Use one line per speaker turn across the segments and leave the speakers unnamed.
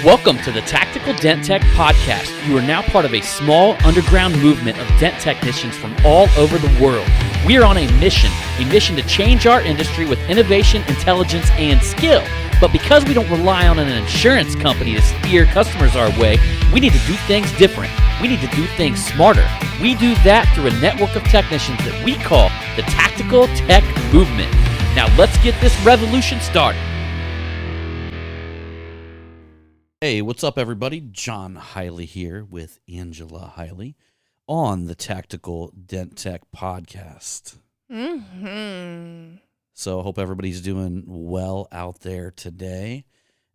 Welcome to the Tactical Dent Tech Podcast. You are now part of a small underground movement of dent technicians from all over the world. We are on a mission to change our industry with innovation, intelligence, and skill. But because we don't rely on an insurance company to steer customers our way, we need to do things different. We need to do things smarter. We do that through a network of technicians that we call the Tactical Tech Movement. Now let's get this revolution started. Hey, what's up, everybody? John Hiley here with Angela Hiley on the Tactical Dent Tech Podcast. So I hope everybody's doing well out there today.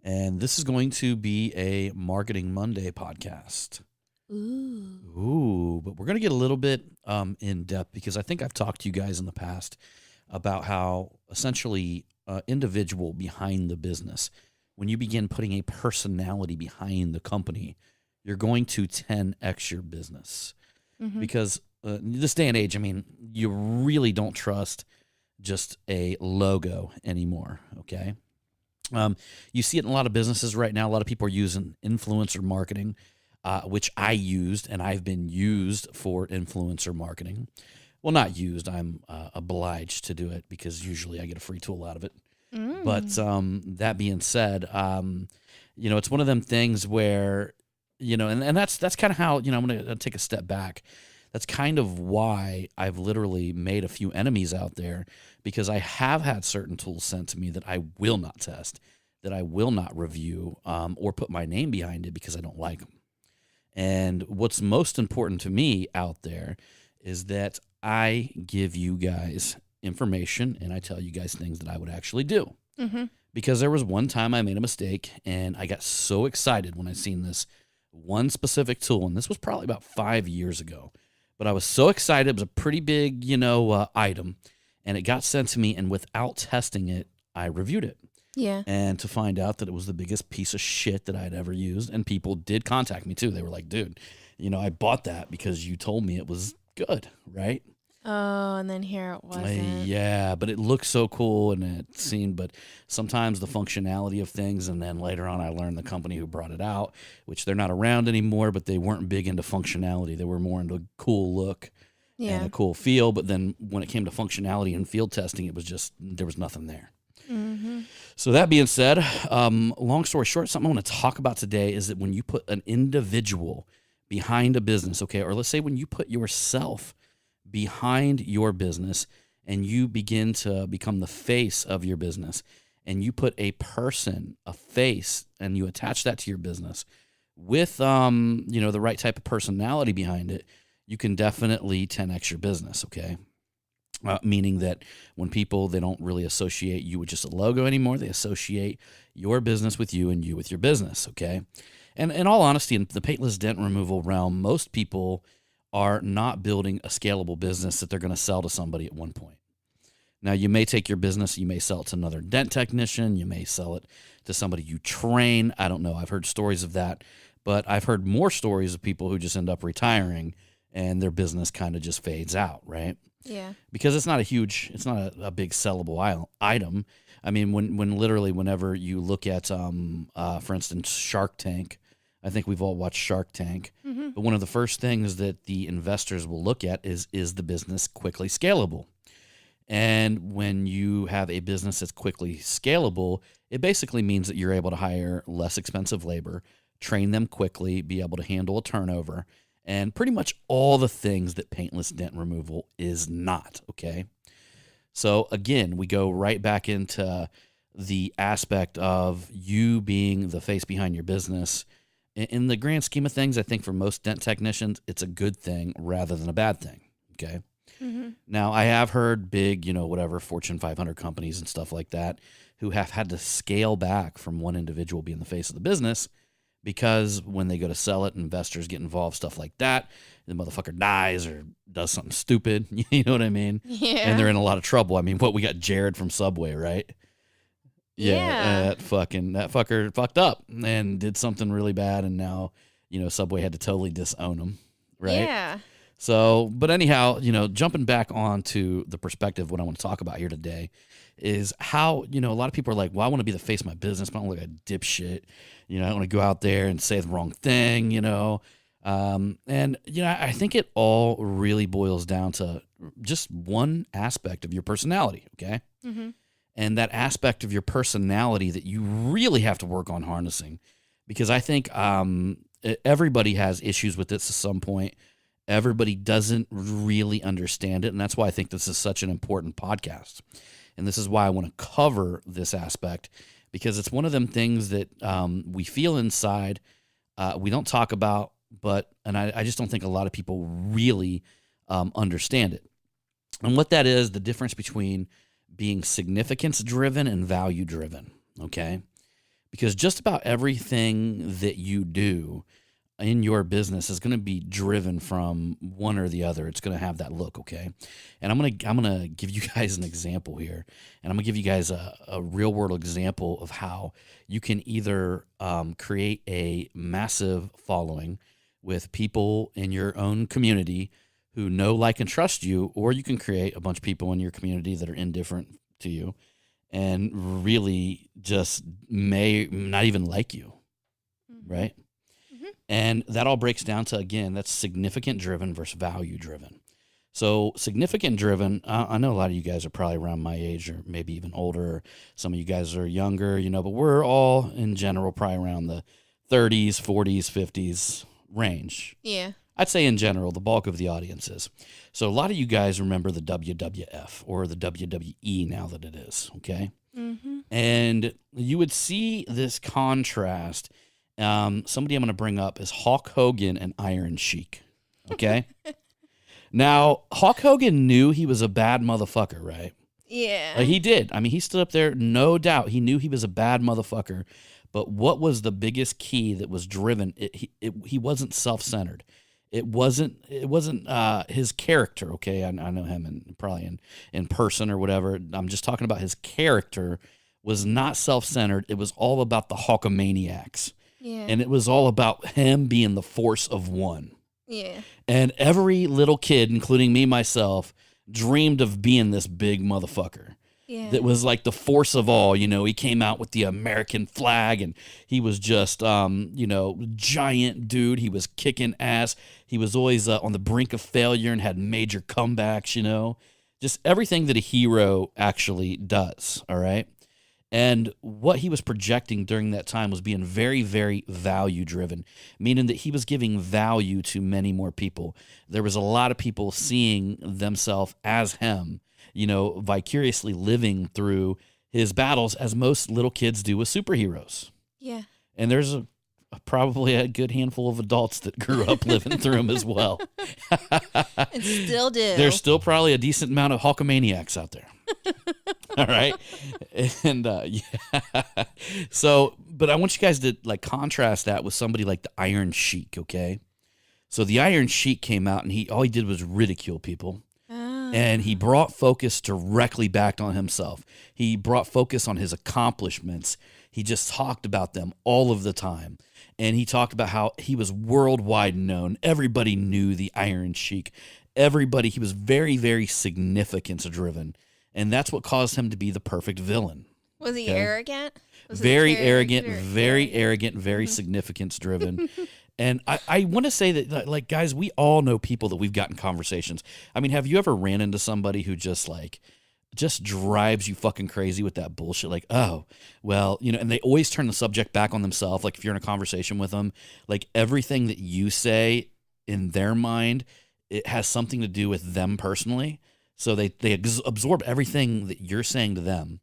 And this is going to be a Marketing Monday podcast. Ooh, but we're going to get a little bit in depth because I think I've talked to you guys in the past about how essentially individual behind the business, when you begin putting a personality behind the company, you're going to 10x your business. Because this day and age, I mean, you really don't trust just a logo anymore, okay? You see it in a lot of businesses right now. A lot of people are using influencer marketing, which I used, and I've been used for influencer marketing. Well, not used. I'm obliged to do it because usually I get a free tool out of it. But that being said, it's one of them things where, and that's kind of how, I'm going to take a step back. That's kind of why I've literally made a few enemies out there, because I have had certain tools sent to me that I will not test, that I will not review, or put my name behind it because I don't like them. And what's most important to me out there is that I give you guys information and I tell you guys things that I would actually do. Because there was one time I made a mistake and I got so excited when I seen this one specific tool, and this was probably about 5 years ago. But I was so excited. It was a pretty big, item, and it got sent to me, and without testing it, I reviewed it.
Yeah.
And to find out that it was the biggest piece of shit that I'd ever used, and people did contact me too. They were like, dude, I bought that because you told me it was good, right?
Oh, and then here it wasn't.
Yeah, but it looked so cool and it seemed, but sometimes the functionality of things, and then later on I learned the company who brought it out, which they're not around anymore, but they weren't big into functionality. They were more into a cool look and a cool feel, but then when it came to functionality and field testing, it was just, there was nothing there. So that being said, long story short, something I want to talk about today is that when you put an individual behind a business, okay, or let's say when you put yourself behind your business and you begin to become the face of your business, and you put a person, a face, and you attach that to your business with, the right type of personality behind it, you can definitely 10x your business, okay? Meaning that when people, they don't really associate you with just a logo anymore. They associate your business with you and you with your business, okay? And in all honesty, in the paintless dent removal realm, most people are not building a scalable business that they're going to sell to somebody at one point. Now, you may take your business, you may sell it to another dent technician, you may sell it to somebody you train. I don't know. I've heard stories of that, but I've heard more stories of people who just end up retiring and their business kind of just fades out, right?
Yeah.
Because it's not a big sellable item. I mean, whenever you look at, for instance, Shark Tank, I think we've all watched Shark Tank, but one of the first things that the investors will look at is the business quickly scalable? And when you have a business that's quickly scalable, it basically means that you're able to hire less expensive labor, train them quickly, be able to handle a turnover, and pretty much all the things that paintless dent removal is not, okay? So again, we go right back into the aspect of you being the face behind your business. In the grand scheme of things, I think for most dent technicians, it's a good thing rather than a bad thing, okay? Now, I have heard big, Fortune 500 companies and stuff like that who have had to scale back from one individual being the face of the business because when they go to sell it, investors get involved, stuff like that. The motherfucker dies or does something stupid, you know what I mean?
Yeah.
And they're in a lot of trouble. I mean, we got Jared from Subway, right?
Yeah.
That fucker fucked up and did something really bad, and now Subway had to totally disown him, right?
Yeah.
So, but anyhow, jumping back onto the perspective, what I want to talk about here today is how, a lot of people are like, well, I want to be the face of my business, but I don't look like a dipshit. I don't want to go out there and say the wrong thing, I think it all really boils down to just one aspect of your personality, okay?
Mm-hmm.
And that aspect of your personality that you really have to work on harnessing, because I think everybody has issues with this at some point. Everybody doesn't really understand it, and that's why I think this is such an important podcast. And this is why I want to cover this aspect, because it's one of them things that we feel inside, we don't talk about, and I just don't think a lot of people really understand it. And what that is, the difference between being significance-driven and value-driven, okay? Because just about everything that you do in your business is going to be driven from one or the other. It's going to have that look, okay? And I'm going to give you guys an example here, and I'm going to give you guys a real-world example of how you can either create a massive following with people in your own community who know, like, and trust you, or you can create a bunch of people in your community that are indifferent to you and really just may not even like you, right? Mm-hmm. And that all breaks down to, again, that's significant driven versus value driven. So significant driven, I know a lot of you guys are probably around my age or maybe even older. Some of you guys are younger, but we're all in general probably around the 30s, 40s, 50s range.
Yeah.
I'd say in general, the bulk of the audience is. So a lot of you guys remember the WWF or the WWE now that it is, okay?
Mm-hmm.
And you would see this contrast. Somebody I'm going to bring up is Hulk Hogan and Iron Sheik, okay? Now, Hulk Hogan knew he was a bad motherfucker, right?
Yeah.
He did. I mean, he stood up there, no doubt. He knew he was a bad motherfucker. But what was the biggest key that was driven? He wasn't self-centered. It wasn't his character, okay? I know him probably in person or whatever. I'm just talking about his character was not self-centered. It was all about the Hulkamaniacs.
Yeah.
And it was all about him being the force of one.
Yeah.
And every little kid, including me, myself, dreamed of being this big motherfucker.
Yeah.
That was like the force of all. He came out with the American flag, and he was just, giant dude. He was kicking ass. He was always on the brink of failure and had major comebacks, just everything that a hero actually does, all right? And what he was projecting during that time was being very, very value-driven, meaning that he was giving value to many more people. There was a lot of people seeing themselves as him, vicariously living through his battles, as most little kids do with superheroes.
Yeah.
And there's probably a good handful of adults that grew up living through them as well.
And still do.
There's still probably a decent amount of Hulkamaniacs out there. All right. And yeah. So, but I want you guys to contrast that with somebody like the Iron Sheik, okay? So the Iron Sheik came out and all he did was ridicule people. And he brought focus directly back on himself. He brought focus on his accomplishments. He just talked about them all of the time. And he talked about how he was worldwide known. Everybody knew the Iron Sheik. He was very, very significance driven. And that's what caused him to be the perfect villain.
Was he arrogant?
Very arrogant, very significance driven. And I want to say that, guys, we all know people that we've gotten conversations. I mean, have you ever ran into somebody who just drives you fucking crazy with that bullshit? Like, oh, well, and they always turn the subject back on themselves. Like, if you're in a conversation with them, everything that you say in their mind, it has something to do with them personally. So they absorb everything that you're saying to them.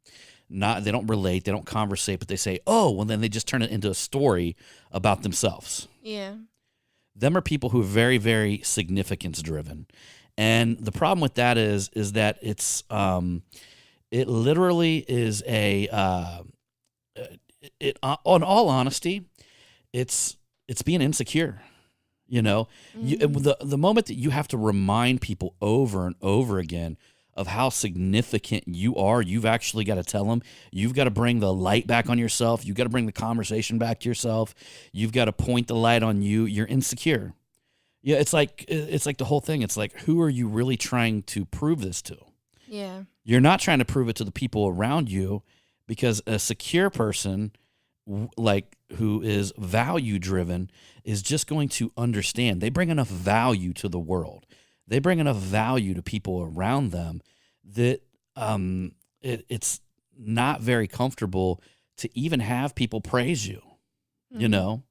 They don't relate, they don't conversate, but they say, oh, well, then they just turn it into a story about themselves.
Yeah.
Them are people who are very, very significance driven. And the problem with that is that it's it literally is on all honesty, it's being insecure. The moment that you have to remind people over and over again of how significant you are, you've actually got to tell them. You've got to bring the light back on yourself. You've got to bring the conversation back to yourself. You've got to point the light on you. You're insecure. Yeah, it's like the whole thing. It's like, who are you really trying to prove this to?
Yeah.
You're not trying to prove it to the people around you, because a secure person, like who is value driven, is just going to understand. They bring enough value to the world. They bring enough value to people around them that it's not very comfortable to even have people praise you, you know,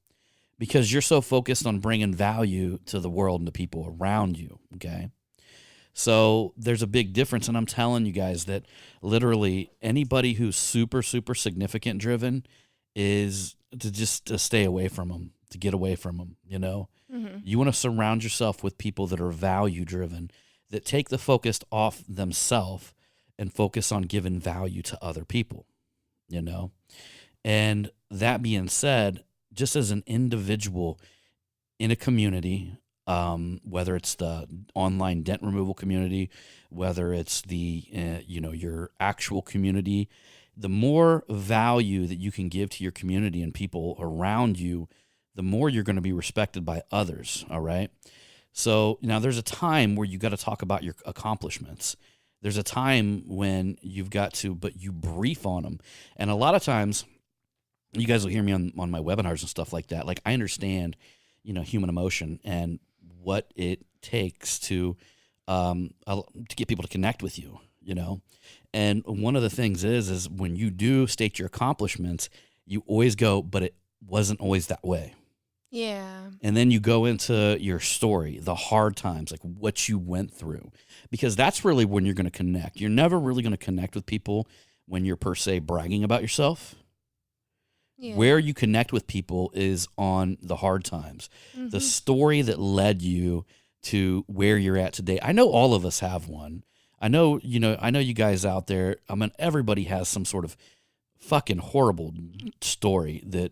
because you're so focused on bringing value to the world and the people around you. Okay. So there's a big difference. And I'm telling you guys that literally anybody who's super, super significant driven is to stay away from them, to get away from them. You know, you want to surround yourself with people that are value driven, that take the focus off themselves and focus on giving value to other people, you know? And that being said, just as an individual in a community, whether it's the online dent removal community, whether it's the, your actual community, the more value that you can give to your community and people around you, the more you're going to be respected by others. All right. So now there's a time where you got to talk about your accomplishments. There's a time when you've got to, but you brief on them. And a lot of times you guys will hear me on my webinars and stuff like that. Like, I understand, human emotion and what it takes to get people to connect with you, And one of the things is when you do state your accomplishments, you always go, but it wasn't always that way.
Yeah.
And then you go into your story, the hard times, like what you went through, because that's really when you're going to connect. You're never really going to connect with people when you're per se bragging about yourself. Yeah. Where you connect with people is on the hard times, the story that led you to where you're at today. I know all of us have one. I know you guys out there, everybody has some sort of fucking horrible story that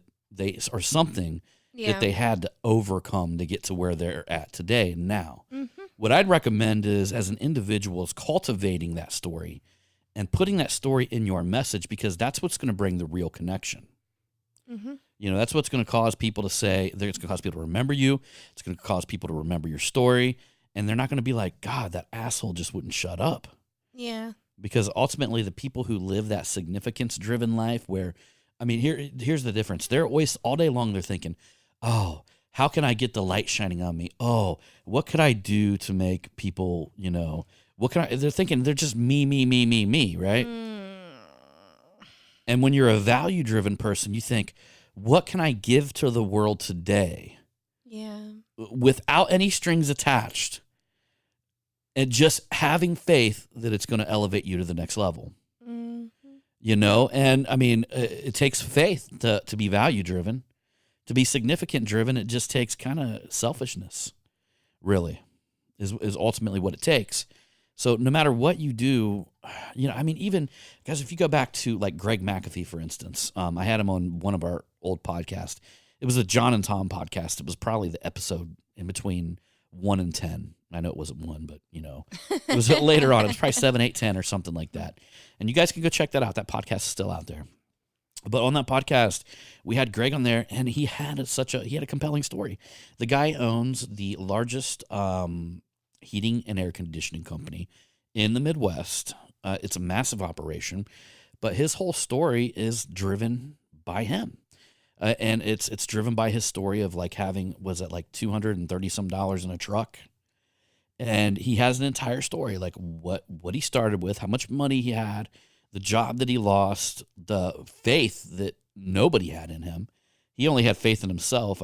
or something that they had to overcome to get to where they're at today and now. What I'd recommend is, as an individual, is cultivating that story and putting that story in your message, because that's what's going to bring the real connection. That's what's going to cause people to say, it's going to cause people to remember you. It's going to cause people to remember your story. And they're not going to be like, God, that asshole just wouldn't shut up.
Yeah.
Because ultimately the people who live that significance-driven life where, here's the difference. They're always, all day long, they're thinking, oh, how can I get the light shining on me? Oh, what could I do to make people, they're thinking they're just me, right? And when you're a value-driven person, you think, what can I give to the world today?
Yeah.
Without any strings attached, and just having faith that it's going to elevate you to the next level. And it takes faith to be value-driven. To be significant-driven, it just takes kind of selfishness, really, is ultimately what it takes. So no matter what you do, even, guys, if you go back to like Greg McAfee, for instance, I had him on one of our old podcasts. It was a John and Tom podcast. It was probably the episode in between 1 and 10. I know it wasn't 1, but, it was later on. It was probably 7, 8, 10 or something like that. And you guys can go check that out. That podcast is still out there. But on that podcast, we had Greg on there, and he had a compelling story. The guy owns the largest heating and air conditioning company in the Midwest. It's a massive operation, but his whole story is driven by him. And it's driven by his story of like having, was it like $230 some in a truck? And he has an entire story, like what he started with, how much money he had, the job that he lost, the faith that nobody had in him. He only had faith in himself.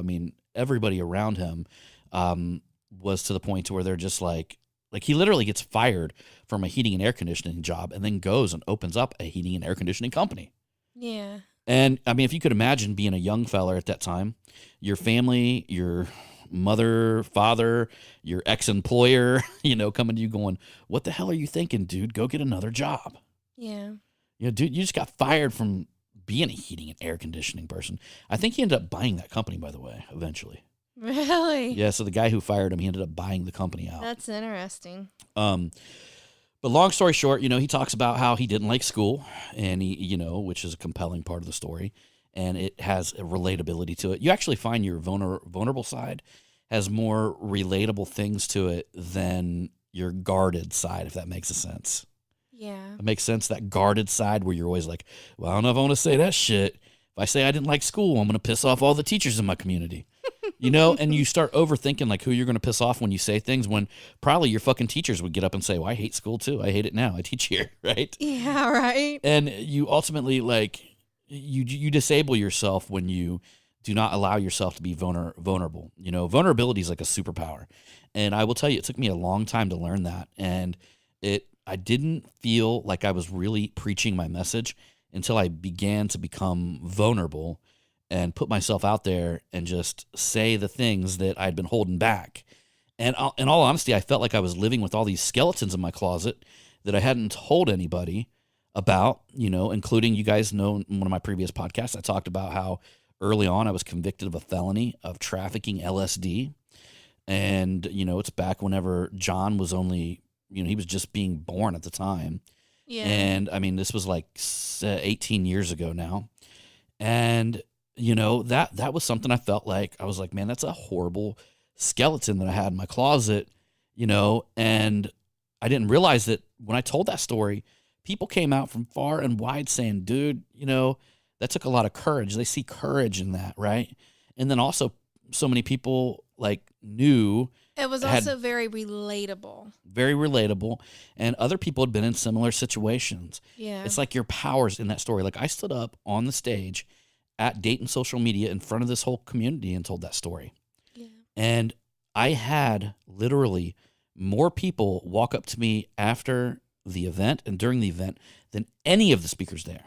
Everybody around him was to the point to where they're just like he literally gets fired from a heating and air conditioning job and then goes and opens up a heating and air conditioning company.
Yeah.
And if you could imagine being a young fella at that time, your family, your mother, father, your ex-employer, coming to you going, what the hell are you thinking, dude? Go get another job.
Yeah.
Dude, you just got fired from being a heating and air conditioning person. I think he ended up buying that company, by the way, eventually.
Really?
Yeah, so the guy who fired him, he ended up buying the company out.
That's interesting.
But long story short, he talks about how he didn't like school, and he, which is a compelling part of the story, and it has a relatability to it. You actually find your vulnerable side has more relatable things to it than your guarded side, if that makes a sense.
Yeah.
It makes sense, that guarded side where you're always like, well, I don't know if I want to say that shit. If I say I didn't like school, I'm going to piss off all the teachers in my community. And you start overthinking like who you're going to piss off when you say things, when probably your fucking teachers would get up and say, well, I hate school too. I hate it now. I teach here, right?
Yeah, right.
And you ultimately like you disable yourself when you do not allow yourself to be vulnerable. Vulnerability is like a superpower. And I will tell you, it took me a long time to learn that. And I didn't feel like I was really preaching my message until I began to become vulnerable and put myself out there and just say the things that I'd been holding back. And in all honesty, I felt like I was living with all these skeletons in my closet that I hadn't told anybody about, including, you guys know, in one of my previous podcasts, I talked about how early on I was convicted of a felony of trafficking LSD. And, it's back whenever John was only, he was just being born at the time.
Yeah.
And I mean, this was like 18 years ago now. And, that was something I felt like, I was like, man, that's a horrible skeleton that I had in my closet, and I didn't realize that when I told that story, people came out from far and wide saying, dude, that took a lot of courage. They see courage in that, right? And then also so many people knew
it was also very relatable.
Very relatable. And other people had been in similar situations.
Yeah.
It's like your powers in that story. Like I stood up on the stage at Dayton Social Media in front of this whole community and told that story.
Yeah.
And I had literally more people walk up to me after the event and during the event than any of the speakers there.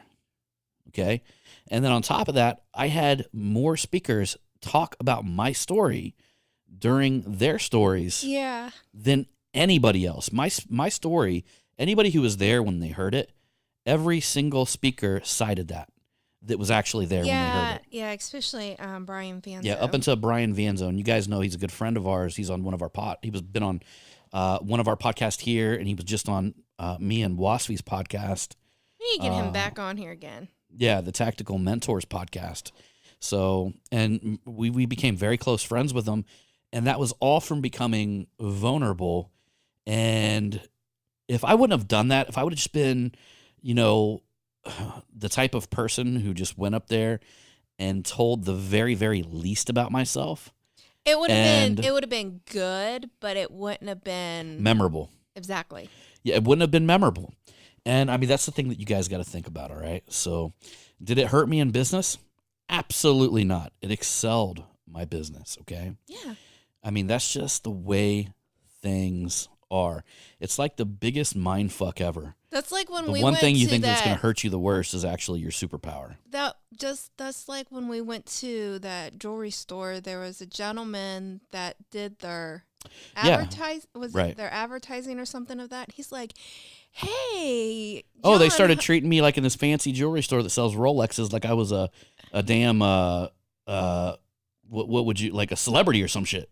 Okay. And then on top of that, I had more speakers talk about my story during their stories than anybody else. My story, anybody who was there when they heard it, every single speaker cited that was actually there when they heard it.
Yeah, especially Brian Vanzo.
Yeah, up until Brian Vanzo. And you guys know he's a good friend of ours. He's on one of our been on one of our podcasts here, and he was just on me and Wasfi's podcast.
We need to get him back on here again.
Yeah, the Tactical Mentors podcast. So, and we became very close friends with him, and that was all from becoming vulnerable. And if I wouldn't have done that, if I would have just been, the type of person who just went up there and told the very, very least about myself,
it would have been good, but it wouldn't have been
memorable.
Exactly.
Yeah, it wouldn't have been memorable. And I mean, that's the thing that you guys got to think about. All right. So did it hurt me in business? Absolutely not. It excelled my business. Okay.
Yeah.
I mean, that's just the way things are. It's like the biggest mind fuck ever.
That's like when
the one thing you think that's going to hurt you the worst is actually your superpower.
That's like when we went to that jewelry store. There was a gentleman that did their their advertising or something of that. He's like, hey, John,
they started treating me like in this fancy jewelry store that sells Rolexes like I was a damn what would you, like a celebrity or some shit.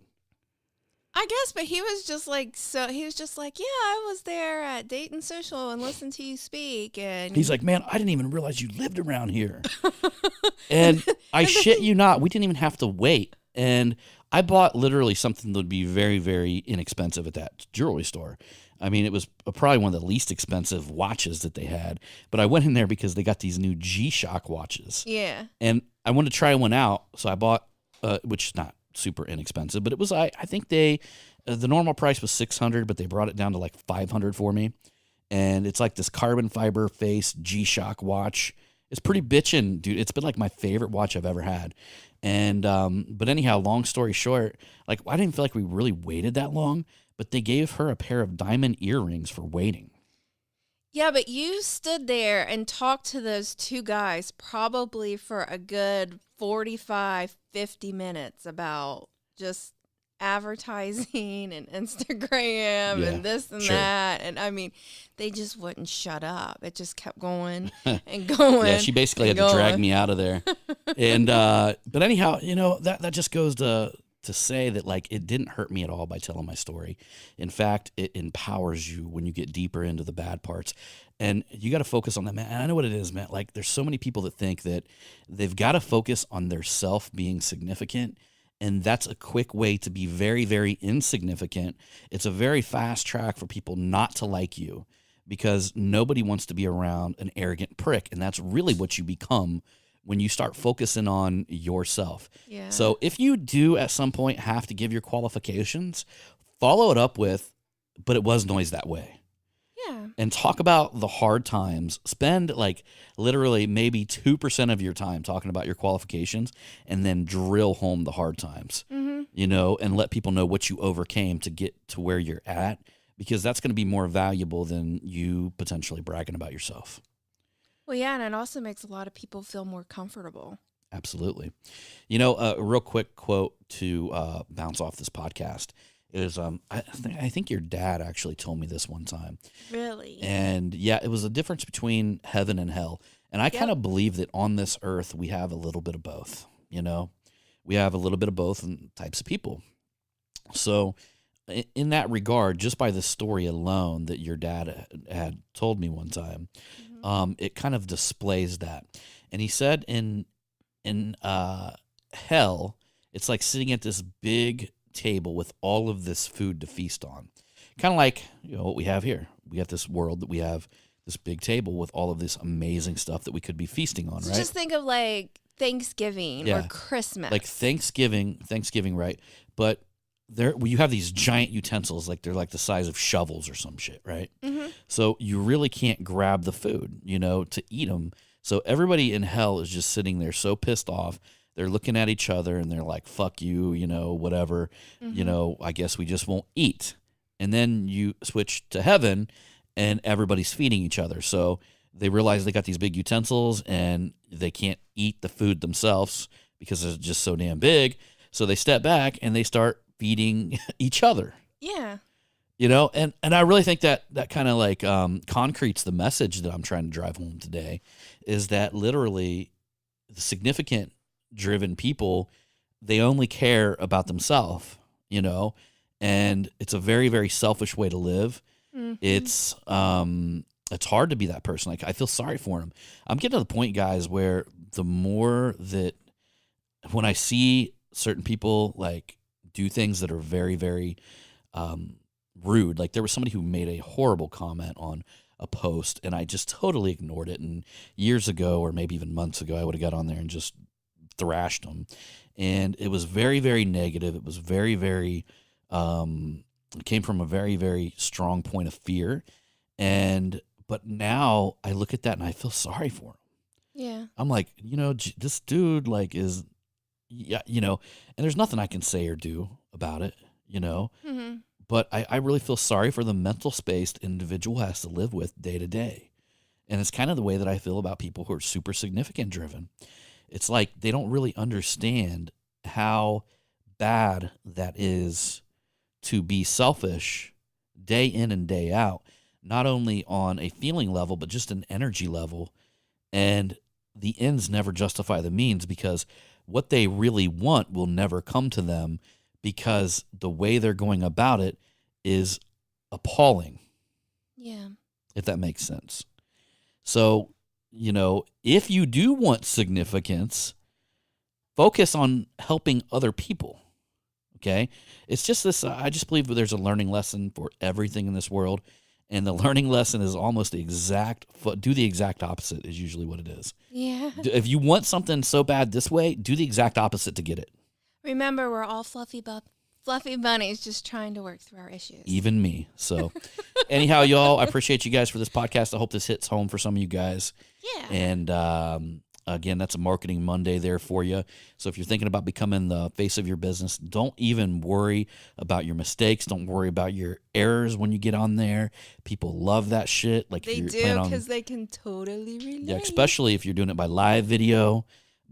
I guess, but he was just like, yeah, I was there at Dayton Social and listened to you speak. And
he's like, man, I didn't even realize you lived around here. And I shit you not, we didn't even have to wait. And I bought literally something that would be very, very inexpensive at that jewelry store. I mean, it was probably one of the least expensive watches that they had. But I went in there because they got these new G-Shock watches.
Yeah.
And I wanted to try one out. So I bought, which is not super inexpensive, but it was, I think the normal price was $600, but they brought it down to like $500 for me. And it's like this carbon fiber face G-Shock watch. It's pretty bitchin', dude. It's been like my favorite watch I've ever had. And, but anyhow, long story short, like I didn't feel like we really waited that long, but they gave her a pair of diamond earrings for waiting.
Yeah, but you stood there and talked to those two guys probably for a good 45, 50 minutes about just advertising and Instagram and this and that. And I mean, they just wouldn't shut up. It just kept going and going.
Yeah, she basically had to drag me out of there. And but anyhow, that just goes to say that like it didn't hurt me at all by telling my story. In fact, it empowers you when you get deeper into the bad parts. And you got to focus on that, man. And I know what it is, man. Like there's so many people that think that they've got to focus on their self being significant And that's a quick way to be very, very insignificant. It's a very fast track for people not to like you because nobody wants to be around an arrogant prick. And that's really what you become when you start focusing on yourself.
Yeah.
So if you do at some point have to give your qualifications, follow it up with, but it wasn't always that way.
Yeah.
And talk about the hard times. Spend like literally maybe 2% of your time talking about your qualifications and then drill home the hard times, you know, and let people know what you overcame to get to where you're at, because that's going to be more valuable than you potentially bragging about yourself.
Well, yeah, and it also makes a lot of people feel more comfortable.
Absolutely. You know, a real quick quote to bounce off this podcast is I think your dad actually told me this one time.
Really?
And yeah, it was a difference between heaven and hell. And I kind of believe that on this earth, we have a little bit of both, you know? We have a little bit of both types of people. So in that regard, just by the story alone that your dad had told me one time, it kind of displays that. And he said in hell, it's like sitting at this big table with all of this food to feast on. Kind of like, you know, what we have here. We got this world that we have this big table with all of this amazing stuff that we could be feasting on,
So
right?
just think of like Thanksgiving or Christmas.
Like Thanksgiving, right? But you have these giant utensils, like they're like the size of shovels or some shit, right? So you really can't grab the food, you know, to eat them. So everybody in hell is just sitting there so pissed off. They're looking at each other and they're like, fuck you, you know, whatever. You know, I guess we just won't eat. And then you switch to heaven and everybody's feeding each other. So they realize they got these big utensils and they can't eat the food themselves because it's just so damn big. So they step back and they start feeding each other.
Yeah.
You know, and I really think that kind of like concretes the message that I'm trying to drive home today, is that literally the significant driven people, they only care about themselves, you know, and it's a very, very selfish way to live. It's hard to be that person. Like, I feel sorry for them. I'm getting to the point, guys, where the more that when I see certain people like do things that are very, very rude, like there was somebody who made a horrible comment on a post and I just totally ignored it. And years ago, or maybe even months ago, I would have got on there and just thrashed them. And it was very, very negative. It was very, very, it came from a very, very strong point of fear. But now I look at that and I feel sorry for him.
Yeah.
I'm like, you know, this dude like is, yeah, you know, and there's nothing I can say or do about it, you know, but I really feel sorry for the mental space the individual has to live with day to day. And it's kind of the way that I feel about people who are super significant driven. It's like they don't really understand how bad that is to be selfish day in and day out, not only on a feeling level, but just an energy level. And the ends never justify the means, because what they really want will never come to them, because the way they're going about it is appalling.
Yeah.
If that makes sense. So, you know, if you do want significance, focus on helping other people. Okay? It's just this, I just believe there's a learning lesson for everything in this world. And the learning lesson is almost the exact, do the exact opposite is usually what it is.
Yeah.
If you want something so bad this way, do the exact opposite to get it.
Remember, we're all fluffy bunnies just trying to work through our issues.
Even me. So anyhow, y'all, I appreciate you guys for this podcast. I hope this hits home for some of you guys.
Yeah.
And again, that's a Marketing Monday there for you. So if you're thinking about becoming the face of your business, don't even worry about your mistakes. Don't worry about your errors when you get on there. People love that shit. Like
They do, because they can totally relate.
Yeah, especially if you're doing it by live video.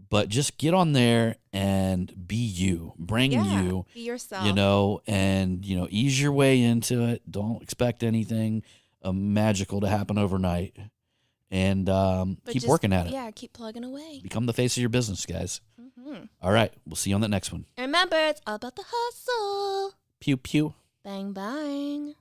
But just get on there and be you. Bring you.
Be yourself.
You know, and, you know, ease your way into it. Don't expect anything magical to happen overnight. And keep working at it.
Yeah, keep plugging away.
Become the face of your business, guys. All right. We'll see you on that next one.
And remember, it's all about the hustle.
Pew, pew.
Bang, bang.